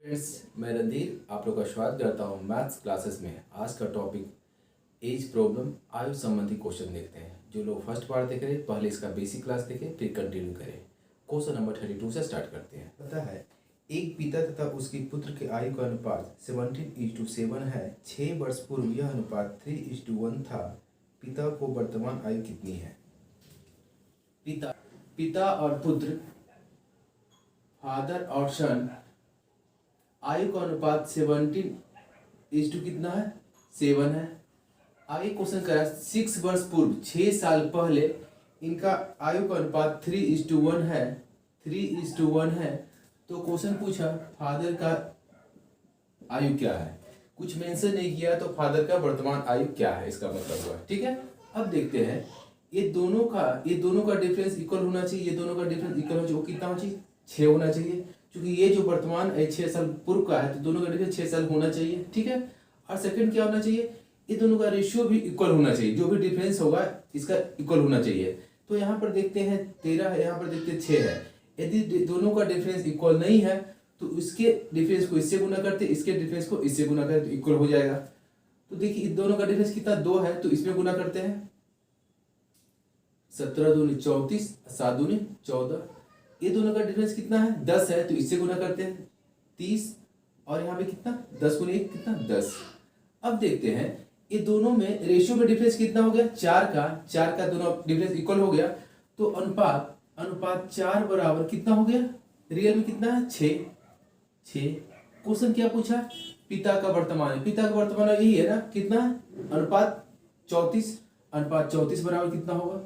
Friends, मैं रणधीर आप लोग का स्वागत करता हूँ मैथ्स क्लासेस में। आज का टॉपिक एज प्रॉब्लम, आयु संबंधी क्वेश्चन देखते हैं। जो लोग फर्स्ट बार देख रहे हैं पहले इसका बेसिक क्लास देखें, फिर कंटिन्यू करें। क्वेश्चन नंबर 32 से स्टार्ट करते हैं। पता है, एक पिता तथा उसके पुत्र के आयु का अनुपात 17:7 है। 6 वर्ष पूर्व यह अनुपात 3:1 था। पिता को वर्तमान आयु कितनी है? पिता और पुत्र, फादर और सन, आयु का अनुपात 17 कितना है? 7 है। आगे क्वेश्चन करा 6 वर्ष पूर्व, 6 साल पहले इनका आयु का अनुपात 3:1 है। 3:1 है। तो क्वेश्चन पूछा फादर का आयु क्या है। कुछ मेंशन नहीं किया तो फादर का वर्तमान आयु क्या है इसका मतलब हुआ। ठीक है, अब देखते हैं। ये दोनों का डिफरेंस इक्वल होना चाहिए। ये दोनों का डिफरेंस इक्वल होना चाहिए। वो कितना होना चाहिए? 6 होना चाहिए। क्योंकि ये जो वर्तमान 6 साल पूर्व का है तो दोनों का डिफरेंस 6 साल होना चाहिए। ठीक है, और सेकंड क्या होना चाहिए? ये दोनों का रेशियो भी इक्वल होना चाहिए। जो भी डिफरेंस होगा इसका इक्वल होना चाहिए। तो यहाँ पर देखते हैं 13 है, यहाँ पर देखते हैं 6 है। यदि दोनों का डिफरेंस इक्वल नहीं है तो इसके डिफरेंस को इससे गुना करते, इसके डिफरेंस को इससे गुना करते, तो इक्वल हो जाएगा। तो देखिए दोनों का डिफरेंस कितना? 2 है, तो इसमें गुना करते हैं। 17 दूनी 34, 7 दूनी 14। ये दोनों का डिफरेंस कितना है? 10 है, तो इससे गुना करते हैं 30। और यहाँ पे कितना? 10 गुने 1 कितना? 10। अब देखते हैं ये दोनों में रेशियो में डिफरेंस कितना हो गया? 4 का दोनों डिफरेंस इक्वल हो गया। तो अनुपात 4 बराबर कितना हो गया? रियल में कितना है? 6। क्वेश्चन क्या पूछा? पिता का वर्तमान। पिता का वर्तमान यही है ना, कितना है? अनुपात 34। अनुपात 34 बराबर कितना होगा?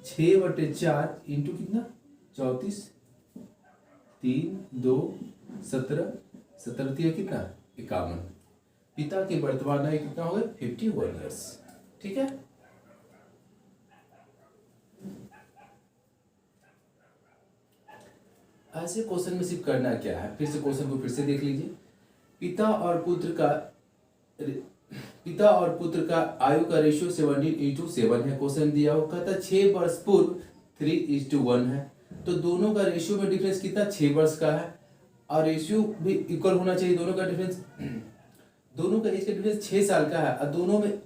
6/4 इंटू कितना? 34। 3 2 17, 17 3 कितना? 51। पिता के वर्तमान आयु कितना हो गया? 51 ईयर्स। ठीक है, ऐसे क्वेश्चन में सिर्फ करना क्या है, फिर से क्वेश्चन को फिर से देख लीजिए। पिता और पुत्र का आयु का रेशियो 17:7 है। क्वेश्चन दिया हो, कहता 6 वर्ष पूर्व 3:1 है। तो दोनों का रेशियो में डिफरेंस कितना? 6 वर्ष का है। और रेशियो भी इक्वल होना चाहिए। दोनों का डिफरेंस, दोनों का एज का डिफरेंस 6 साल का है। और दोनों में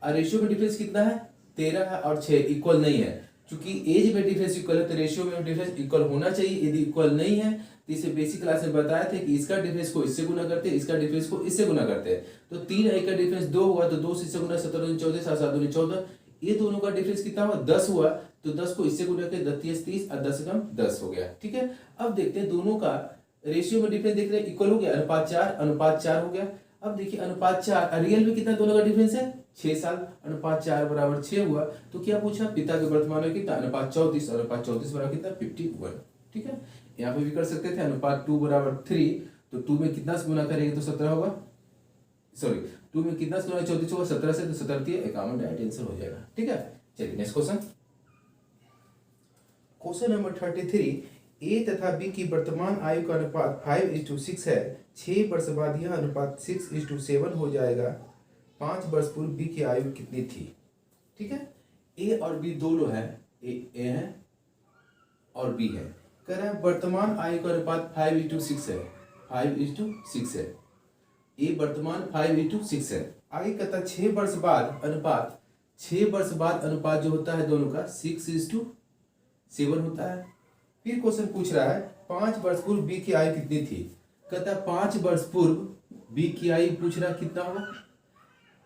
रेशियो में डिफरेंस कितना है? 13 है और 6 इक्वल नहीं है। क्योंकि एज में डिफरेंस इक्वल है तो रेशियो में डिफरेंस इक्वल होना चाहिए। यदि इक्वल नहीं है तो इसे बेसिक क्लास में बताया थे कि इसका डिफरेंस को इससे गुना करते हैं, इसका डिफरेंस को इससे गुना करते हैं। तो 3 1 का डिफरेंस 2 हुआ, तो 2 से इससे गुना 17 दूनी 14, 7 7 दूनी 14। ये दोनों का डिफरेंस कितना हुआ? 10 हुआ। तो 10 को इससे गुना करके 10 30 और 10 से कम 10 हो गया। ठीक है, अब देखते हैं दोनों का रेशियो में डिफरेंस देख रहे हैं, इक्वल हो गया। अनुपात 4 हो गया। अब देखिए अनुपात 4, रियल में कितना दोनों का डिफरेंस है? 6 साल। अनुपात 4 बराबर 6 हुआ। तो क्या पूछा? पिता के वर्तमान में कितना? अनुपात 34। अनुपात 34 बराबर कितना? 51। ठीक है, यहाँ पे भी कर सकते थे अनुपात 2 बराबर 3। तो 2 में कितना से गुना करेंगे तो 17 होगा। सॉरी, 2 में कितना से गुना 34 होगा? 17 से, तो 17 3 51, डायरेक्ट आंसर हो जाएगा। ठीक है, चलिए नेक्स्ट क्वेश्चन। Question number 33। ए तथा बी की वर्तमान आयु का अनुपात 5:6 है। 6 वर्ष बाद यह अनुपात 6:7 हो जाएगा। 5 वर्ष पूर्व बी की आयु कितनी थी? ठीक है, ए और बी दोनों है। ए है और बी है। कह रहा है वर्तमान आयु का अनुपात 5:6 है। 5:6 है। ए वर्तमान 5:6 है। आगे कहता 6 वर्ष बाद अनुपात, 6 वर्ष बाद अनुपात जो होता है दोनों का 6:7 होता है। फिर क्वेश्चन पूछ रहा है 5 वर्ष पूर्व बी की आयु कितनी थी। कहता 5 वर्ष पूर्व बी की आयु पूछ रहा कितना होगा।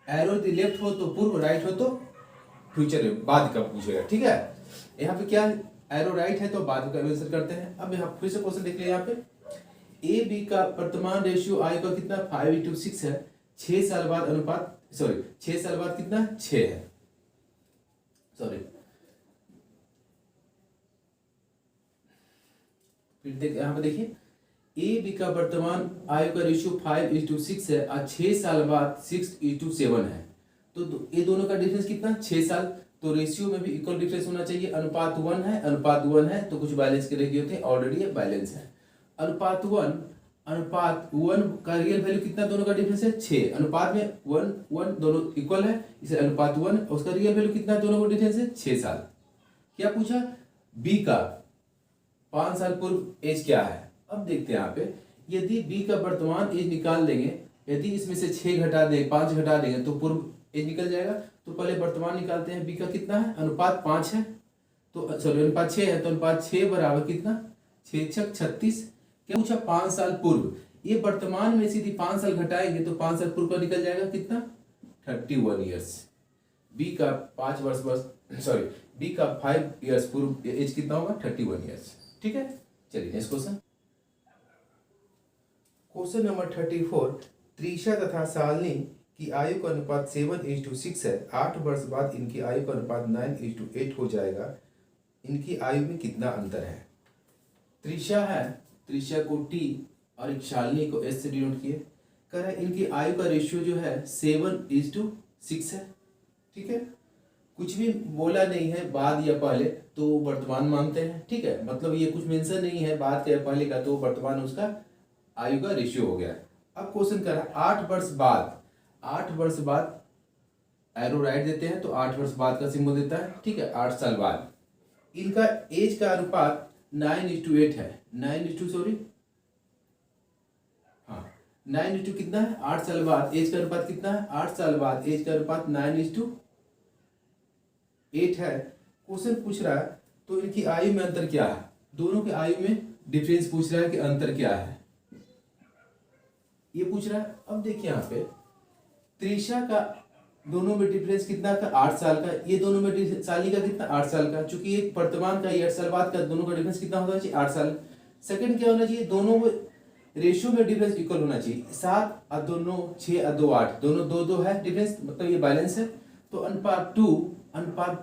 एरो यदि लेफ्ट हो तो पूर्व, राइट हो तो फ्यूचर में, बाद का पूछेगा। ठीक है, यहाँ पे क्या एरो राइट है तो बाद का आंसर करते हैं। अब यहाँ फिर से क्वेश्चन देख लिया। यहाँ पे ए बी का वर्तमान रेशियो आयु का कितना? 5:6 है। 6 साल बाद अनुपात, सॉरी 6 साल बाद कितना? 6 है। सॉरी, फिर यहाँ पे देखिए ए बी का वर्तमान आयु का रेशियो 5:6 है और 6 साल बाद 6:7 है। तो ये दोनों का डिफरेंस कितना? 6 साल। तो रेशियो में भी इक्वल डिफरेंस होना चाहिए। अनुपात 1 है, अनुपात 1 है तो कुछ बैलेंस के रेशियो थे, ऑलरेडी ये बैलेंस है। अनुपात 1 का रियल वैल्यू कितना? दोनों का डिफरेंस है 6। अनुपात में 1 दोनों इक्वल है, इसे अनुपात 1, उसका रियल वैल्यू कितना? दोनों का डिफरेंस है 6 साल। क्या पूछा? बी का 5 साल पूर्व एज क्या है। अब देखते हैं यहाँ पे, यदि बी का वर्तमान एज निकाल देंगे, यदि इसमें से 6 घटा दें, 5 घटा देंगे तो पूर्व एज निकल जाएगा। तो पहले वर्तमान निकालते हैं, बी का कितना है, अनुपात 5 है, तो सॉरी अनुपात 6 है, तो अनुपात 6 बराबर कितना, 6 छक 36। क्या पूछा, 5 साल पूर्व। ये वर्तमान में सीधी 5 साल घटाएंगे तो 5 साल पूर्व का निकल जाएगा कितना, 31 ईयर्स। बी का 5 वर्ष सॉरी बी का 5 ईयर्स पूर्व एज कितना होगा, 31 ईयर्स। ठीक है, चलिए next question. Question number 34, Trisha तथा शालिनी की आयु का अनुपात 7:6 है। 8 वर्ष बाद इनकी आयु का अनुपात 9:8 हो जाएगा। इनकी आयु में कितना अंतर है। त्रिशा है, त्रिशा को टी और एक शालिनी को एस से डिनोट किए। कह रहा है इनकी आयु का रेशियो जो है 7:6 है। ठीक है, कुछ भी बोला नहीं है बाद या पहले, तो वर्तमान मानते हैं। ठीक है, मतलब ये कुछ मेंशन नहीं है बाद या पहले का, तो वर्तमान उसका आयु का रेशियो हो गया। अब क्वेश्चन कर रहा है 8 वर्ष बाद, 8 वर्ष बाद एरो राइट देते हैं तो 8 वर्ष बाद का सिंबल देता है। ठीक है, 8 साल बाद इनका एज का अनुपात 9:8 है। 9:2 कितना है, 8 साल बाद एज का अनुपात कितना है, 8 साल बाद एज का अनुपात 9:8 है। क्वेश्चन पूछ रहा है तो इनकी आयु में अंतर क्या है, दोनों की आयु में डिफरेंस पूछ रहा है कि अंतर क्या है, ये पूछ रहा है। अब देखिए यहाँ पे त्रिशा का दोनों में डिफरेंस कितना का, 8 साल का। ये दोनों में शालिनी का कितना, 8 साल का। चूंकि एक वर्तमान का 8 साल बाद का, दोनों का डिफरेंस कितना होना चाहिए, 8 साल। सेकंड क्या होना चाहिए, दोनों रेशियो में डिफरेंस इक्वल होना चाहिए। 7 और 2 9, 6 और 2 8, दोनों 2 है डिफरेंस, मतलब ये बैलेंस है। तो अनुपात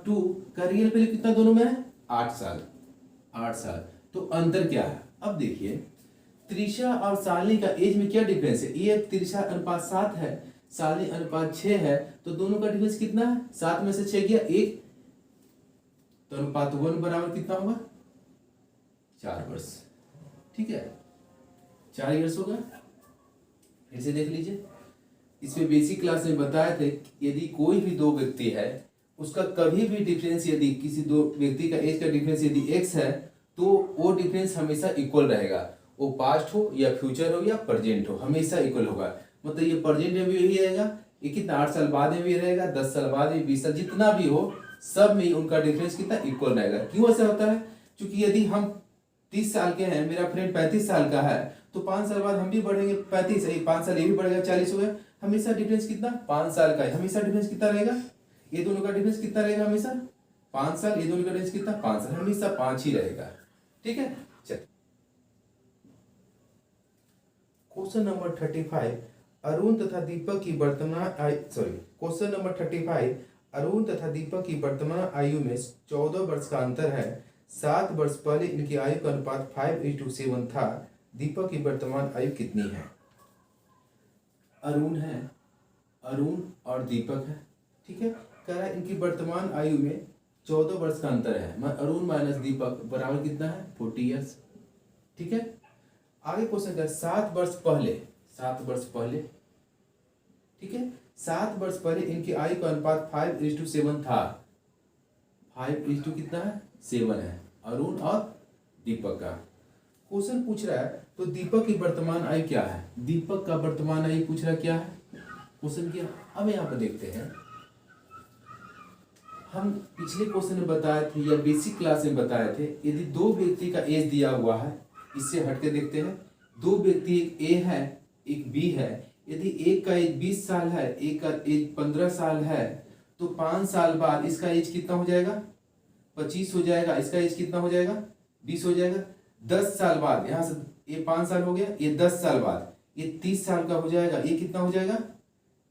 2 का रियल वैल्यू कितना दोनों में है, 8 साल। 8 साल, तो अंतर क्या है। अब देखिए त्रिशा और शालिनी का एज में क्या डिफरेंस है, ये त्रिशा अनुपात 7 है, शालिनी अनुपात 6 है, तो दोनों का डिफरेंस कितना है, 7 में से 6 गया 1, तो अनुपात 1 बराबर कितना होगा, 4 वर्ष। ठीक है, 4 ईयर्स होगा। फिर से देख लीजिए, इसमें बेसिक क्लास में बताया थे यदि कोई भी दो व्यक्ति है, उसका कभी भी डिफरेंस, यदि किसी दो व्यक्ति का एज का डिफरेंस यदि x है, तो वो डिफरेंस हमेशा इक्वल रहेगा। वो पास्ट हो या फ्यूचर हो या प्रेजेंट हो, हमेशा इक्वल होगा। मतलब ये प्रेजेंट में भी यही रहेगा, ये कितना 8 साल बाद में भी रहेगा, 10 साल बाद में, 20 साल, जितना भी हो सब में उनका डिफरेंस कितना इक्वल रहेगा। क्यों ऐसा होता है, क्योंकि यदि हम 30 साल के हैं, मेरा फ्रेंड 35 साल का है, तो 5 साल बाद हम भी बढ़ेंगे 35, 5 साल ये भी बढ़ेगा 40 हो गया, हमेशा डिफरेंस कितना 5 साल का है। हमेशा डिफरेंस कितना रहेगा, ये दोनों का डिफरेंस कितना रहेगा, हमेशा 5 साल, ये दोनों का डिफरेंस कितना 5 साल, हमेशा 5 ही रहेगा। ठीक है, चल क्वेश्चन नंबर 35, अरुण तथा दीपक की वर्तमान क्वेश्चन नंबर 35, अरुण तथा दीपक की वर्तमान आयु में 14 वर्ष का अंतर है। 7 वर्ष पहले इनकी आयु का अनुपात 5:7 था। दीपक की वर्तमान आयु कितनी है। अरुण है, अरुण और दीपक है। ठीक है, कह रहा है इनकी वर्तमान आयु में 14 वर्ष का अंतर है। अरुण माइनस दीपक बराबर कितना है, 40 ईयर्स। ठीक है, आगे क्वेश्चन का 7 वर्ष पहले, 7 वर्ष पहले, ठीक है, 7 वर्ष पहले इनकी आयु का अनुपात 5:7 था। 5:, कितना है, 7 है अरुण और दीपक का। क्वेश्चन पूछ रहा है तो दीपक की वर्तमान आयु क्या है, दीपक का वर्तमान आयु पूछ रहा क्या है क्वेश्चन किया। अब यहाँ पर देखते हैं, हम पिछले क्वेश्चन में बताए थे या बेसिक क्लास में बताए थे, यदि दो व्यक्ति का एज दिया हुआ है, इससे हटके देखते हैं, दो व्यक्ति एक ए है एक बी है, यदि एक का एज 20 साल है, एक का एज 15 साल है, तो 5 साल बाद इसका एज कितना हो जाएगा, 25 हो जाएगा, इसका एज कितना हो जाएगा, 20 हो जाएगा। 10 साल बाद, यहाँ से ये 5 साल हो गया, ये 10 साल बाद ये 30 साल का हो जाएगा, ये कितना हो जाएगा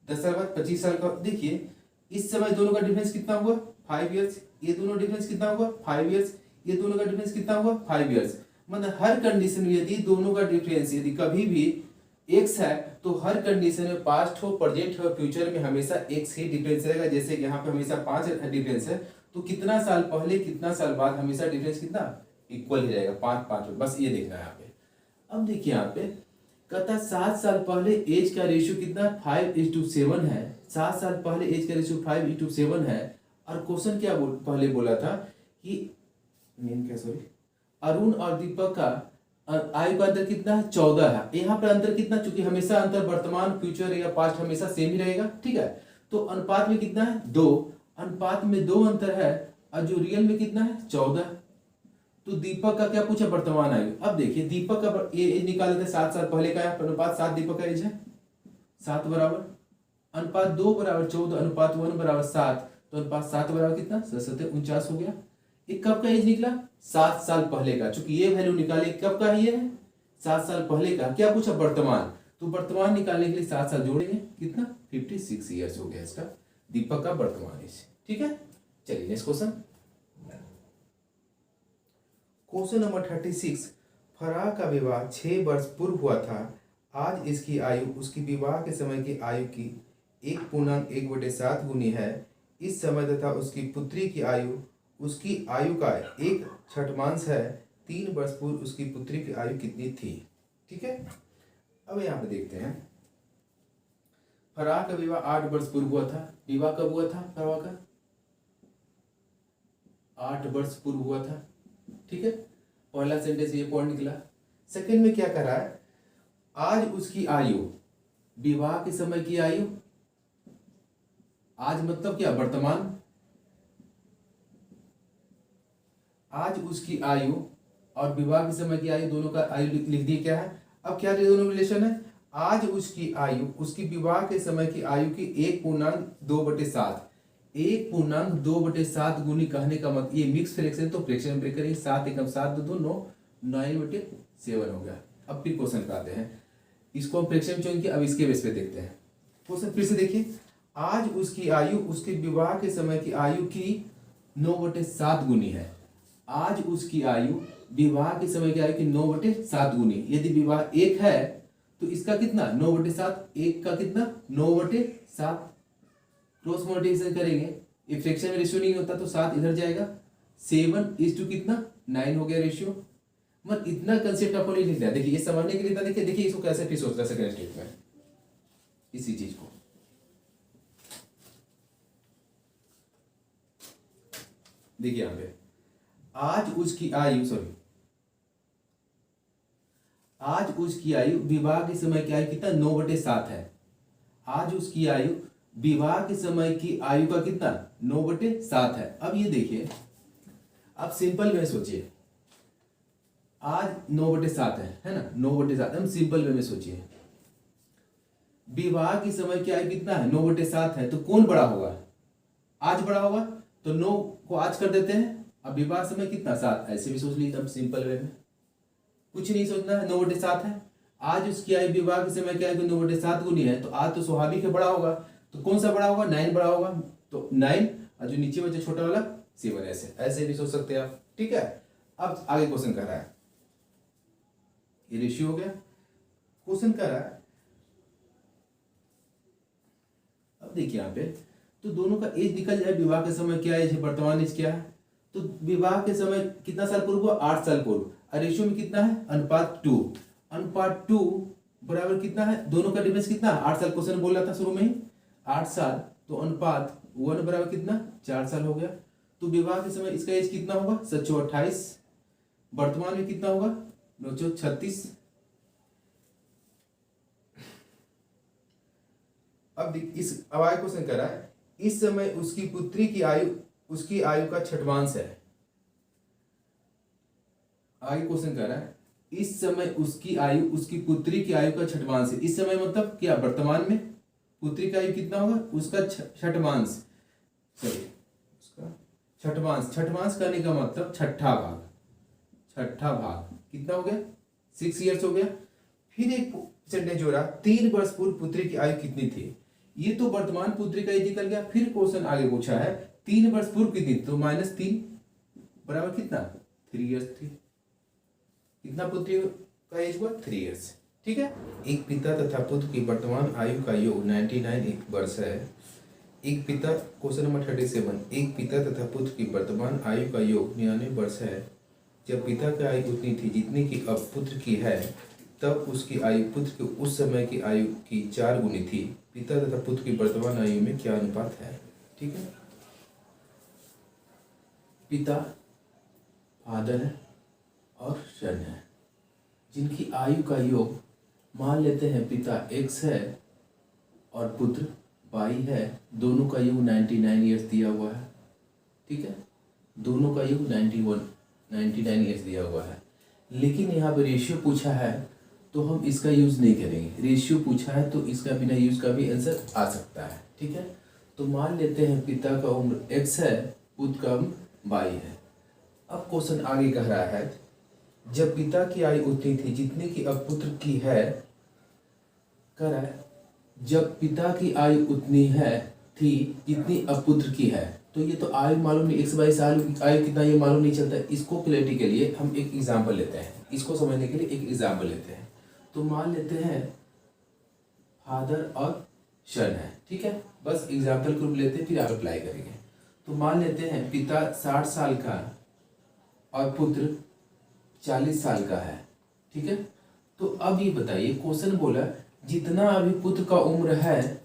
10 साल बाद 25 साल का। देखिए इस समय दोनों का डिफरेंस कितना हुआ, 5 ईयर्स। ये दोनों डिफरेंस कितना हुआ, 5 ईयर्स। ये दोनों का डिफरेंस कितना हुआ, 5 ईयर्स। मतलब हर कंडीशन में यदि दोनों का डिफरेंस यदि कभी भी x है, तो हर कंडीशन में पास्ट हो, प्रेजेंट हो, फ्यूचर में हमेशा x ही डिफरेंस रहेगा। जैसे कि यहाँ पे हमेशा 5 डिफरेंस है, तो कितना साल पहले कितना साल बाद हमेशा डिफरेंस कितना इक्वल ही रहेगा, 5 बस ये देखना है यहाँ पे। अब देखिए यहाँ पे कहता 7 साल पहले एज का रेशियो कितना 5:7 है। 7 साल पहले एज का रेशियो 5:7 है। और क्वेश्चन क्या पहले बोला था कि अरुण और दीपक का आयु का अंतर कितना है 14 है। यहाँ पर अंतर कितना, चूंकि हमेशा अंतर वर्तमान फ्यूचर या पास्ट हमेशा सेम ही रहेगा, ठीक है। तो अनुपात में कितना है 2, अनुपात में 2 अंतर है और जो रियल में कितना है 14। तो दीपक का क्या पूछा, वर्तमान आयु। अब देखिए दीपक का एज निकाल लेते हैं, 7 साल पहले का है अनुपात 7, दीपक का एज है 7 बराबर अनुपात 2 बराबर 14 अनुपात 1 बराबर 7, तो अनुपात 7 बराबर कितना 49 हो गया। ये कब का एज निकला, 7 साल पहले का। चूंकि ये वैल्यू निकाले कब का है, ये है 7 साल पहले का। क्या पूछा, वर्तमान, तो वर्तमान निकालने के लिए 7 साल जोड़ेंगे, कितना 56 ईयर्स हो गया इसका दीपक का वर्तमान एज, ठीक है। चलिए next question, question number 36। Farah का विवाह 6 वर्ष पूर्व हुआ था। आज इसकी आयु उसकी विवाह के समय की आयु की 1.1/7 गुनी है। इस समय तथा उसकी पुत्री की आयु उसकी आयु का 1/6 है। 3 वर्ष पूर्व उसकी पुत्री की आयु कितनी थी, ठीक है। अब यहाँ पे देखते हैं, फराह का विवाह 8 वर्ष पूर्व हुआ था। विवाह कब हुआ था फराह का, 8 वर्ष पूर्व हुआ था, ठीक है। पहला सेंटेंस ये पॉइंट निकला। सेकंड में क्या कर रहा है, आज उसकी आयु, विवाह के समय की आयु, आज मतलब क्या वर्तमान, आज उसकी आयु और विवाह के समय की आयु, दोनों का आयु लिख दिए क्या है। अब क्या दोनों रिलेशन है, आज उसकी आयु उसकी विवाह के समय की आयु की 1.2/7, 1.2/7 गुनी कहने का मतलब, ये मिक्स फ्रैक्शन तो फ्रैक्शन ब्रेक करेंगे, 7 एकम 7 2 9 9/7 हो गया। अब फिर क्वेश्चन पे आते हैं, इसको हम फ्रैक्शन चुनेंगे। अब इसके बेस पे देखते हैं क्वेश्चन, फिर से देखिए, आज उसकी आयु उसके विवाह के समय की आयु की 9/7 गुनी है। आज उसकी आयु विवाह के समय की आयु की 9/7 गुनी। यदि विवाह 1 है तो इसका कितना 9/7, 1 का कितना 9/7, क्रॉस मल्टीप्लिकेशन करेंगे, ये फ्रैक्शन में रेशियो नहीं होता तो 7 इधर जाएगा, 7:2 कितना 9 हो गया रेशियो। मतलब इतना कंसेप्ट आपको नहीं लिखना है। देखिए ये समझने के लिए था, देखिए इसको कैसे फिर सोचना सेकंड स्टेप में, इसी चीज को देखिए यहाँ पे, आज उसकी आयु विवाह के समय की आयु कितना 9/7 है। आज उसकी आयु विवाह के समय की आयु का कितना 9/7 है। अब ये देखिए, अब सिंपल में सोचिए, आज 9/7 है ना, 9/7, हम सिंपल वे में सोचिए, विवाह के समय की आयु कितना है 9/7 है, तो कौन बड़ा होगा, आज बड़ा होगा, तो 9 को आज कर देते हैं। अब विवाह समय कितना 7, ऐसे भी सोच लीजिए एकदम सिंपल वे में, कुछ नहीं सोचना है, 9/7 है। आज उसकी आयु विवाह के समय की आयु 9/7 गुनी है, तो आज तो स्वाभाविक है बड़ा होगा, तो कौन सा बड़ा होगा 9 बड़ा होगा, तो 9 और जो नीचे बचे छोटा वाला 7, ऐसे भी सोच सकते हैं आप, ठीक है। अब आगे क्वेश्चन कर रहा है, ये रेशियो हो गया, क्वेश्चन कर रहा है। अब देखिए यहाँ पे, तो दोनों का एज निकल जाए, विवाह के समय क्या एज है, वर्तमान एज क्या है, तो विवाह के समय कितना साल पूर्व हुआ 8 साल पूर्व, और रेशियो में कितना है अनुपात 2, अनुपात 2 बराबर कितना है, दोनों का डिफरेंस कितना है 8 साल, क्वेश्चन बोल रहा था शुरू में ही 8 साल, तो अनुपात 1 बराबर कितना 4 साल हो गया। तो विवाह के समय इसका एज कितना होगा 728, वर्तमान में कितना होगा 936। अब इस आगे क्वेश्चन कर रहा है, इस समय उसकी पुत्री की आयु उसकी आयु का 6वांश है। आगे क्वेश्चन कर रहा है, इस समय उसकी आयु उसकी पुत्री की आयु का 6वांश है। इस समय मतलब क्या वर्तमान में पुत्री का आयु कितना होगा, उसका 6वांश, चलिए उसका 6वांश करने का मतलब छठा भाग कितना हो गया 6 ईयर्स हो गया। फिर एक सेंटेंस जोड़ा, 3 वर्ष पूर्व पुत्री की आयु कितनी थी। ये तो वर्तमान पुत्री का एज निकल गया। फिर क्वेश्चन आगे पूछा है 3 वर्ष पूर्व कितनी, तो -3 बराबर कितना 3 ईयर्स थी। कितना पुत्री का एज हुआ 3 ईयर्स, ठीक है। एक पिता तथा पुत्र की वर्तमान आयु का योग 99 वर्ष है। एक पिता, क्वेश्चन नंबर 37, एक पिता तथा पुत्र की वर्तमान आयु का योग 99 वर्ष है। जब पिता की आयु उतनी थी जितनी की अब पुत्र की है, तब उसकी आयु पुत्र की उस समय की आयु की 4 गुनी थी। पिता तथा पुत्र की वर्तमान आयु में क्या अनुपात है, ठीक है। पिता फादर है और सन है, जिनकी आयु का योग मान लेते हैं पिता x है और पुत्र y है, दोनों का योग 99 ईयर्स दिया हुआ है। ठीक है, दोनों का योग 99 ईयर्स दिया हुआ है। लेकिन यहाँ पर रेशियो पूछा है तो हम इसका यूज़ नहीं करेंगे। रेशियो पूछा है तो इसका बिना यूज़ का भी आंसर आ सकता है। ठीक है, तो मान लेते हैं पिता का उम्र x है, पुत्र का उम्र y है। अब क्वेश्चन आगे कह रहा है जब पिता की आयु उतनी थी जितनी की अब पुत्र की है, कह रहा है जब पिता की आयु उतनी है थी जितनी अब पुत्र की है। तो ये तो आयु मालूम नहीं, 122 आयु कितना ये मालूम नहीं चलता है। इसको क्लैरिटी के लिए हम एक एग्जाम्पल लेते हैं, इसको समझने के लिए एक एग्जाम्पल लेते हैं। तो मान लेते हैं फादर और सन है। ठीक है, बस एग्जाम्पल ग्रुप लेते हैं फिर आप अप्लाई करेंगे। तो मान लेते हैं पिता 60 साल का और पुत्र 40 साल का है। ठीक है, तो अब ये बताइए क्वेश्चन बोला जितना अभी पुत्र का उम्र है,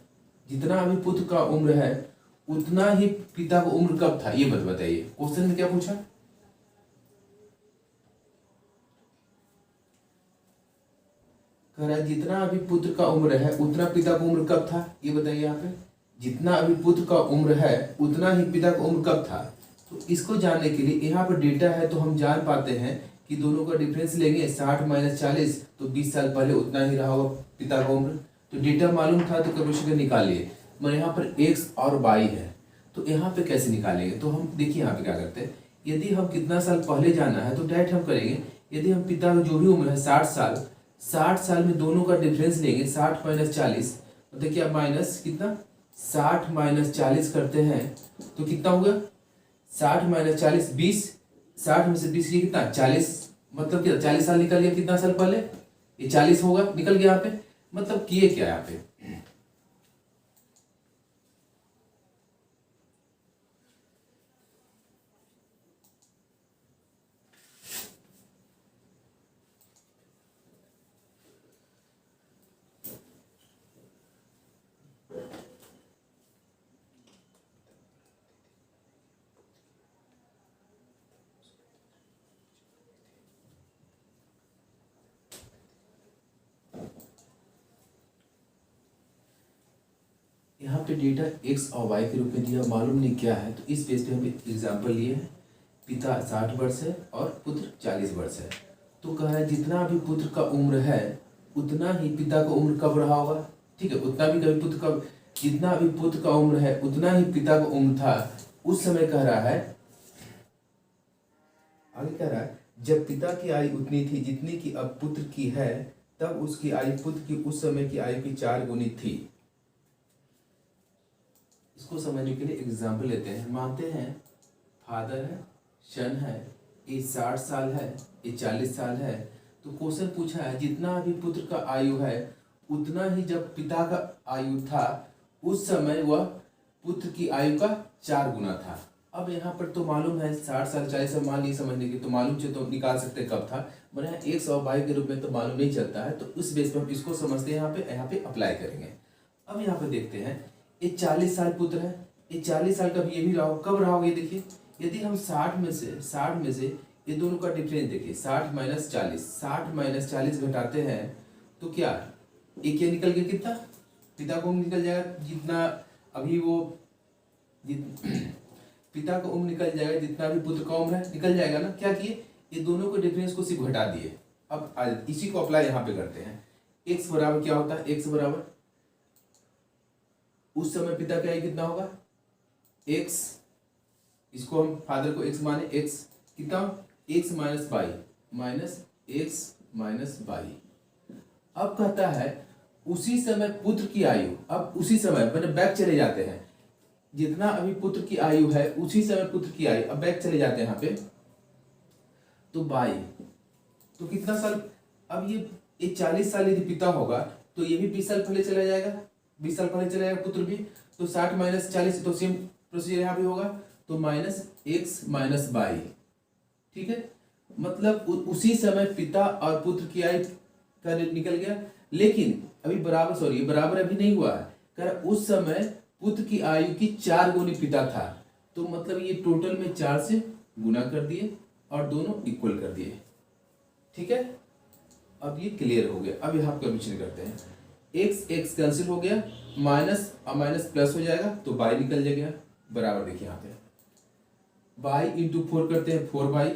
जितना अभी पुत्र का उम्र है उतना ही पिता का उम्र कब था, ये बताइए। क्वेश्चन में क्या पूछा, कह रहा है जितना अभी पुत्र का उम्र है उतना पिता का उम्र कब था, ये बताइए। यहाँ पे जितना अभी पुत्र का उम्र है उतना ही पिता का उम्र कब था। तो इसको जानने के लिए यहाँ पर डेटा है तो हम जान पाते हैं कि दोनों का डिफरेंस लेंगे 60 - 40, तो 20 साल पहले उतना ही रहा होगा पिता का उम्र। तो डेटा मालूम था तो कैलकुलेशन निकालिए। मगर यहाँ पर x और y है तो यहाँ पे कैसे निकालेंगे। तो हम देखिए यहाँ पे क्या करते हैं, यदि हम कितना साल पहले जाना है तो डायरेक्ट हम करेंगे। यदि हम पिता का जो भी उम्र है 60 साल, 60 साल में दोनों का डिफरेंस लेंगे 60 - 40, मतलब क्या माइनस कितना 60 - 40 करते हैं तो कितना होगा 60 - 40 20, 60 में से 20 ये कितना 40, मतलब क्या 40 साल निकल गया। कितना साल पहले ये 40 होगा, निकल गया यहाँ पे। मतलब किए क्या यहाँ पे, यहाँ पे डेटा x और y के रूप में दिया, मालूम नहीं क्या है। तो इस बेस पे हम एग्जांपल लिए हैं। पिता 60 वर्ष है और पुत्र 40 वर्ष है। तो कहा है जितना भी पुत्र का उम्र है उतना ही पिता का उम्र कब रहा होगा। ठीक है, उतना भी कभी पुत्र का, जितना भी पुत्र का उम्र है उतना ही पिता का उम्र था उस समय। कह रहा है आगे कह रहा है जब पिता की आयु उतनी थी जितनी की अब पुत्र की है, तब उसकी आयु पुत्र की उस समय की आयु की 4 गुनी थी। इसको समझने के लिए एग्जाम्पल लेते हैं। मानते हैं फादर है, सन है, ये 60 साल है, ये 40 साल है। तो क्वेश्चन पूछा है जितना भी पुत्र का आयु है उतना ही जब पिता का आयु था उस समय वह पुत्र की आयु का 4 गुना था। अब यहाँ पर तो मालूम है 60 साल 40 साल मान नहीं समझने की, तो मालूम चाहिए तो निकाल सकते कब था, मगर यहाँ 122 के रूप में तो मालूम नहीं चलता है। तो उस बेस पर हम इसको समझते हैं, यहाँ पे अप्लाई करेंगे। अब यहाँ पे देखते हैं ये 40 साल पुत्र है, ये 40 साल का भी ये भी रहा हो, कब रहा होगा ये देखिए। यदि हम 60 में से ये दोनों का डिफरेंस देखिए 60 - 40, 60 - 40 घटाते हैं तो क्या ये क्या निकल गया, कितना पिता को उम्र निकल जाएगा जितना अभी वो पिता का उम्र निकल जाएगा जितना भी पुत्र का उम्र है निकल जाएगा ना। क्या किए ये दोनों के डिफरेंस को सिर्फ घटा दिए। अब इसी को अप्लाई यहाँ पे करते हैं। x बराबर क्या होता है, x बराबर उस समय पिता का कितना होगा x, इसको हम फादर को x माने, x कितना x - y minus x - y। अब कहता है उसी समय पुत्र की आयु, अब उसी समय मैंने बैक चले जाते हैं, जितना अभी पुत्र की आयु है उसी समय पुत्र की आयु, अब बैक चले जाते हैं यहाँ पे तो y तो कितना साल, अब ये 40 साल यदि पिता होगा तो ये भी 20 साल पहले चला जाएगा, 20 साल पहले चला जाएगा पुत्र भी। तो 60 - 40 तो सेम प्रोसीजर यहाँ पे होगा, तो -x - y। ठीक है, मतलब उसी समय पिता और पुत्र की आयु का निकल गया। लेकिन अभी बराबर अभी नहीं हुआ है, कह रहा उस समय पुत्र की आयु की 4 गुनी पिता था। तो मतलब ये टोटल में 4 से गुना कर दिए और दोनों इक्वल कर दिए। ठीक है, अब ये क्लियर हो गया। अब यहाँ कैलकुलेशन करते हैं। एक्स एक्स कैंसिल हो गया, माइनस और माइनस प्लस हो जाएगा तो बाई निकल जाएगा, बराबर देखिए यहाँ पे बाई इंटू 4 करते हैं 4 बाई,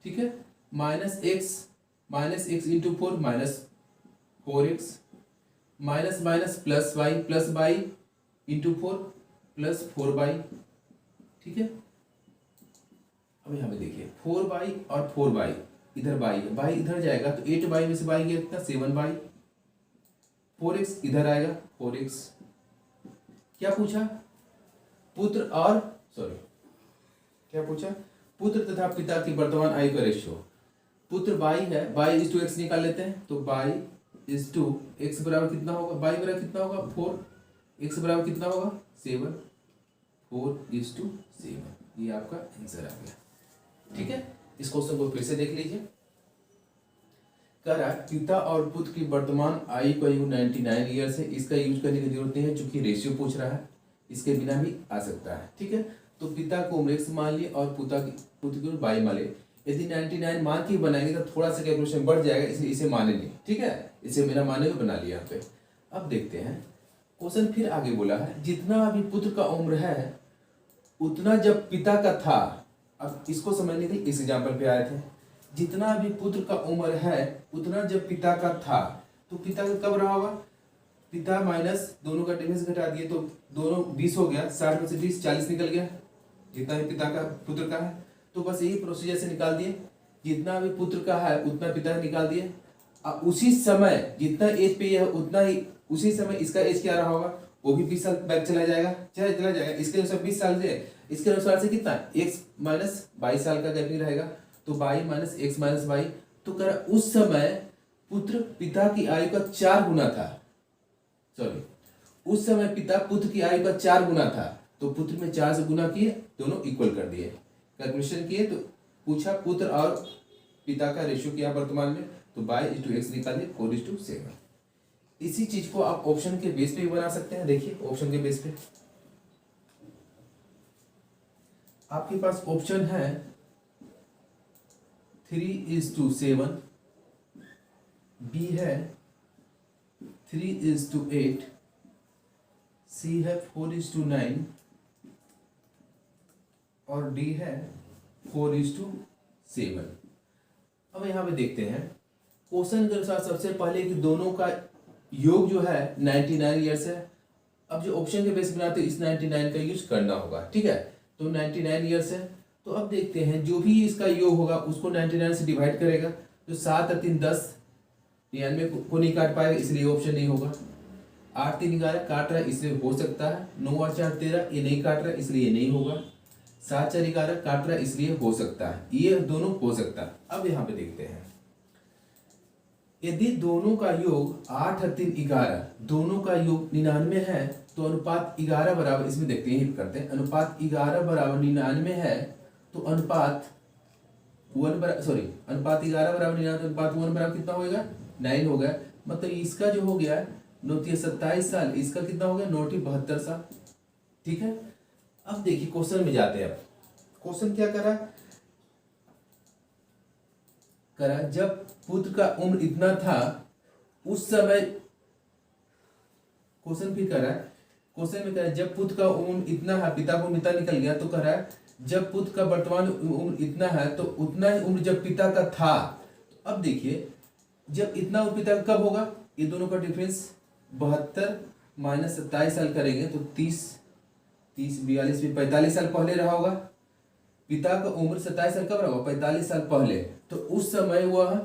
ठीक है, minus x into 4 minus 4x, minus minus plus by into 4 plus 4 by, ठीक है। अब यहाँ पे देखिए 4 बाई और 4 बाई, इधर बाई है, बाई इधर जाएगा तो 8 बाई में से बाई गया कितना 7 बाई, 4x इधर आएगा 4x। क्या पूछा? पुत्र और क्या पूछा? पुत्र तथा पिता की वर्तमान आयु का रेशियो। पुत्र बाई है, बाई इज टू एक्स निकाल लेते हैं तो बाई इज टू एक्स बराबर कितना होगा, बाई बराबर कितना होगा 4, एक्स बराबर कितना होगा 7, 4:7। ये आपका आंसर आ गया, ठीक है। इस क्वेश्चन को फिर से देख लीजिए। कह रहा है पिता और पुत्र की वर्तमान आयु का यूज 99 ईयर्स है। इसका यूज करने की जरूरत नहीं है चूंकि रेशियो पूछ रहा है, इसके बिना भी आ सकता है, ठीक है। तो पिता को उम्र x मान लिए और पुत्र की उम्र y मान लिए। यदि 99 मान के बनाएंगे तो थोड़ा सा कैलकुलेशन बढ़ जाएगा, इसलिए इसे मानेंगे, ठीक है। इसे मेरा माने हुए बना लिया यहाँ पे। अब देखते हैं क्वेश्चन फिर आगे बोला है जितना अभी पुत्र का उम्र है उतना जब पिता का था। अब इसको समझने के लिए इस एग्जाम्पल पे आए थे। जितना अभी पुत्र का उम्र है उतना जब पिता का था, तो पिता का कब रहा होगा, पिता माइनस दोनों का डिफरेंस घटा दिए तो दोनों 20 हो गया, 60 में से 20 40 निकल गया, जितना भी पिता का पुत्र का है। तो बस यही प्रोसीजर से निकाल दिए, जितना भी पुत्र का है उतना पिता का निकाल दिए। उसी समय जितना एज पे है उतना ही उसी समय इसका एज क्या रहा होगा, वो भी 20 साल बैक चला जाएगा। इसके अनुसार 20 साल से, इसके अनुसार से कितना x माइनस 22 साल का गैप रहेगा, तो by minus x minus by. तो कह रहा उस समय पुत्र पिता की आयु का 4 गुना था, उस समय पिता पुत्र की आयु का 4 गुना था, तो पुत्र में 4 से गुना किए, दोनों इक्वल कर दिए, कैलकुलेशन किए। तो पूछा पुत्र और पिता का रेशियो किया वर्तमान में, तो बाई इज टू एक्स निकालिए 4:7। इसी चीज को आप ऑप्शन के बेस पे भी बना सकते हैं। देखिए ऑप्शन के बेस पे आपके पास ऑप्शन है 3:7, बी है 3:8, सी है 4:9 और डी है 4:7। अब यहाँ पे देखते हैं क्वेश्चन के अनुसार सबसे पहले कि दोनों का योग जो है 99 ईयर्स है। अब जो ऑप्शन के बेस बनाते हैं इस 99 का यूज करना होगा, ठीक है। तो 99 ईयर्स है, तो अब देखते हैं जो भी इसका योग होगा उसको 99 से डिवाइड करेगा, तो 7 और 3 10, 99 को नहीं काट पाएगा इसलिए ऑप्शन नहीं होगा। 8 3 11 काट रहा है इसलिए हो सकता है। 9 और 4 13, ये नहीं काट रहा है इसलिए ये नहीं होगा। 7 4 11 काट रहा है इसलिए हो सकता है, ये दोनों हो सकता है। अब यहाँ पे देखते हैं यदि दोनों का योग 8 और 3 11, दोनों का योग 99 है, तो अनुपात 11 बराबर, इसमें देखते हैं करते हैं, अनुपात 11 बराबर 99 है, तो अनुपात 11 बराबर 99, तो अनुपात 1 बराबर कितना होगा 9 हो गया। मतलब इसका जो हो गया 9 27 साल, इसका कितना हो गया 9 72 साल, ठीक है। अब देखिए क्वेश्चन में जाते हैं। अब क्वेश्चन क्या करा जब पुत्र का उम्र इतना था उस समय, क्वेश्चन फिर कह रहा है, क्वेश्चन में कह रहा है जब पुत्र का उम्र इतना है, पिता को पिता निकल गया, तो कह रहा है जब पुत्र का वर्तमान उम्र इतना है तो उतना ही उम्र जब पिता का था। अब देखिए जब इतना उम्र पिता का कब होगा, ये दोनों का डिफरेंस 72 माइनस 27 साल करेंगे तो 30 42 भी 45 साल पहले रहा होगा। पिता का उम्र 27 साल कब रहा होगा 45 साल पहले, तो उस समय वह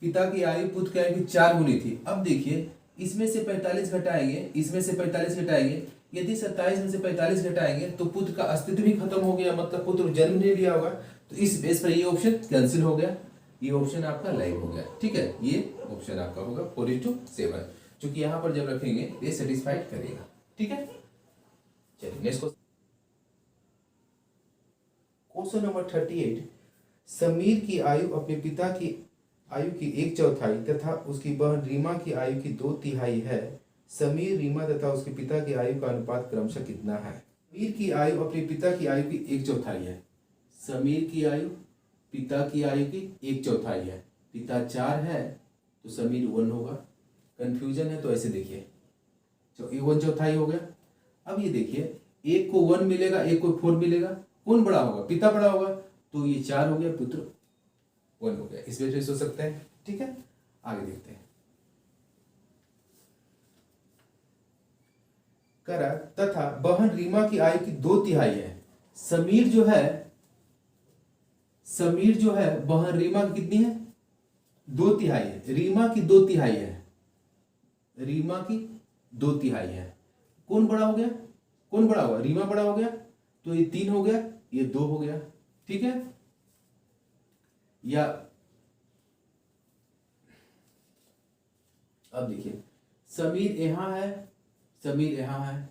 पिता की आयु पुत्र की आयु की 4 गुनी थी। अब देखिए इसमें से 45 घटाएंगे, इसमें से 45 घटाएंगे, यदि 27 में से 45 घटाएंगे तो पुत्र का अस्तित्व भी खत्म हो गया, मतलब पुत्र जन्म नहीं लिया होगा। तो इस बेस पर ये ऑप्शन कैंसिल हो गया, ये ऑप्शन आपका लाइव हो गया, ठीक है। ये ऑप्शन आपका होगा 4:7, क्योंकि यहाँ पर जब रखेंगे ये सेटिस्फाइड करेगा, ठीक है। चलिए नेक्स्ट क्वेश्चन नंबर 38। समीर की आयु अपने पिता की आयु की 1/4 तथा उसकी बहन रीमा की आयु की 2/3 है। समीर, रीमा तथा उसके पिता की आयु का अनुपात क्रमशः कितना है। समीर की आयु अपने पिता की आयु की 1/4 है। समीर की आयु पिता की आयु की 1/4 है। पिता 4 है तो समीर 1 होगा। कंफ्यूजन है तो ऐसे देखिए, तो ये 1 चौथाई हो गया। अब ये देखिए, एक को 1 मिलेगा, एक को 4 मिलेगा, कौन बड़ा होगा? पिता बड़ा होगा, तो ये 4 हो गया, पुत्र 1 हो गया। इस वजह से सोच सकते हैं। ठीक है, आगे देखते हैं। करा तथा बहन रीमा की आयु की 2/3 है। समीर जो है बहन रीमा की कितनी है? 2/3 है। रीमा की 2/3 है। रीमा की 2/3 है। कौन बड़ा हो गया? कौन बड़ा हुआ? रीमा बड़ा हो गया, तो ये 3 हो गया, ये 2 हो गया। ठीक है, या अब देखिए, समीर यहां है, समीर यहां है,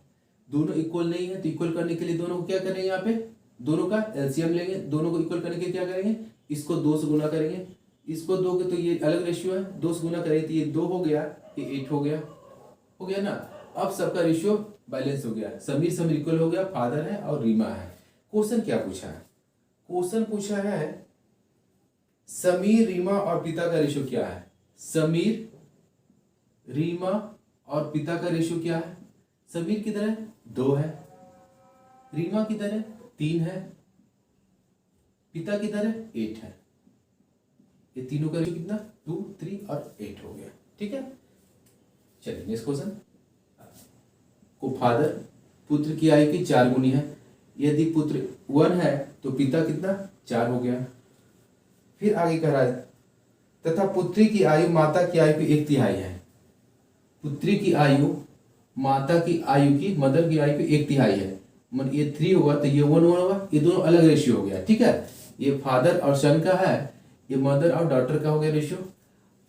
दोनों इक्वल नहीं है, तो इक्वल करने के लिए दोनों को क्या करेंगे? यहाँ पे दोनों का एलसीएम लेंगे। दोनों को इक्वल करने के लिए क्या करेंगे? इसको 2 से गुना करेंगे, इसको 2 के, तो ये अलग रेशियो है, 2 से गुना करेंगे तो ये 2 हो गया, ये 8 हो गया। हो गया ना? अब सबका रेशियो बैलेंस हो गया, समीर समीर इक्वल हो गया, फादर है और रीमा है। क्वेश्चन क्या पूछा है? क्वेश्चन पूछा है समीर, रीमा और पिता का रेशियो क्या है? समीर, रीमा और पिता का रेशियो क्या है? समीर की तरह 2 है, रीमा की तरह 3 है, पिता की तरह 8 है। ये तीनों का रेशियो कितना? 2, 3 और 8 हो गया। ठीक है, चलिए नेक्स्ट क्वेश्चन। को फादर, पुत्र की आयु की 4 गुनी है। यदि पुत्र 1 है तो पिता कितना? 4 हो गया। फिर आगे कह रहा है तथा पुत्री की आयु माता की आयु की 1/3 है। पुत्री की आयु माता की आयु की, मदर की आयु की 1/3 है। मतलब ये 3 होगा तो ये 1 होगा, ये दोनों अलग रेशियो हो गया। ठीक है, ये फादर और सन का है, ये मदर और डॉटर का हो गया रेशियो।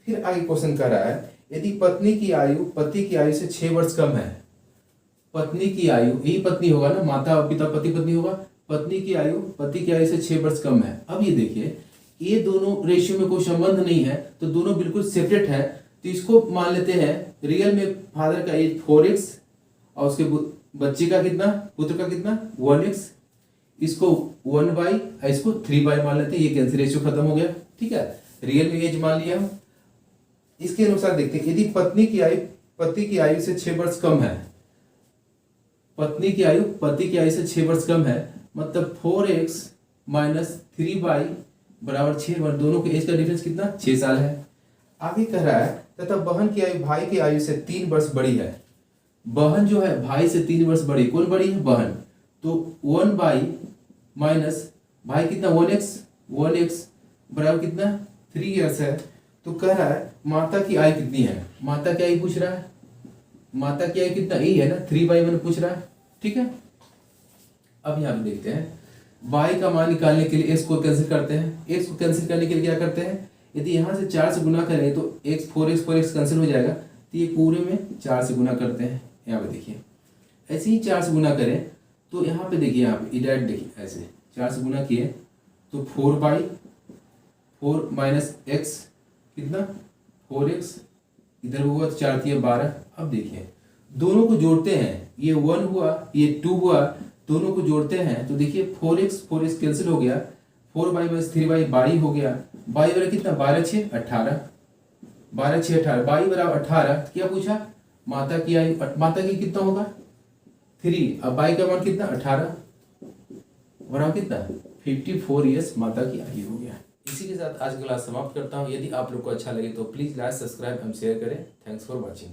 फिर आगे क्वेश्चन कर रहा है यदि पत्नी की आयु पति की आयु से 6 वर्ष कम है। पत्नी की आयु, यही पत्नी होगा ना, माता और पिता पति पत्नी होगा। पत्नी की आयु पति की आयु से 6 वर्ष कम है। अब ये देखिए, ये दोनों रेशियो में कोई संबंध नहीं है, तो दोनों बिल्कुल सेपरेट है। तो इसको मान लेते हैं रियल में फादर का एज 4x और उसके बच्चे का कितना, पुत्र का कितना 1x, इसको 1/, इसको 3/, मान लेते हैं। ये कैंसिल रेशियो खत्म हो गया। ठीक है, रियल में एज मान लिया हम। इसके अनुसार देखते हैं यदि पत्नी की आयु पति की आयु से 6 वर्ष कम है। पत्नी की आयु पति की आयु से 6 वर्ष कम है, मतलब 4x माइनस 3/, बराबर 6। दोनों के एज का डिफरेंस कितना? 6 साल है। आगे कह रहा है तथा बहन की आयु भाई की आयु से 3 वर्ष बड़ी है। बहन जो है भाई से 3 वर्ष बड़ी, कौन बड़ी है? बहन। तो 1/, माइनस भाई कितना 1x बराबर कितना 3 ईयर्स है। तो कह रहा है माता की आयु कितनी है? माता की आयु पूछ रहा है, माता की आयु कितना? यही है ना, 3/1 पूछ रहा है। ठीक है, अब यहाँ पे देखते हैं y का मान निकालने के लिए x को कैंसिल करते हैं। x को कैंसिल करने के लिए क्या करते हैं? यदि यहाँ से 4 से गुना करें तो x 4x कैंसिल हो जाएगा, तो ये पूरे में 4 से गुना करते हैं। यहाँ पे देखिए, ऐसे ही 4 से गुना करें तो यहाँ पे देखिए, यहाँ पे डायरेक्ट देखिए, ऐसे 4 से गुना किए तो 4 माइनस x कितना 4x, इधर हुआ तो 4 3 12। अब देखिए दोनों को जोड़ते हैं, ये 1 हुआ, ये 2 हुआ, दोनों को जोड़ते हैं तो देखिए 4x कैंसिल हो गया, 4/, माइनस 3/, 22 हो गया। 22 बराबर कितना? 12 6 18, 12 6 18, 22 बराबर 18। क्या पूछा? माता की आयु, माता की कितना होगा 3, अब 22 का मान कितना 18, बराबर कितना 54 ईयर्स माता की आयु हो गया। इसी के साथ आज की क्लास समाप्त करता हूँ। यदि आप लोग को अच्छा लगे तो please like, subscribe and share करें। Thanks for watching.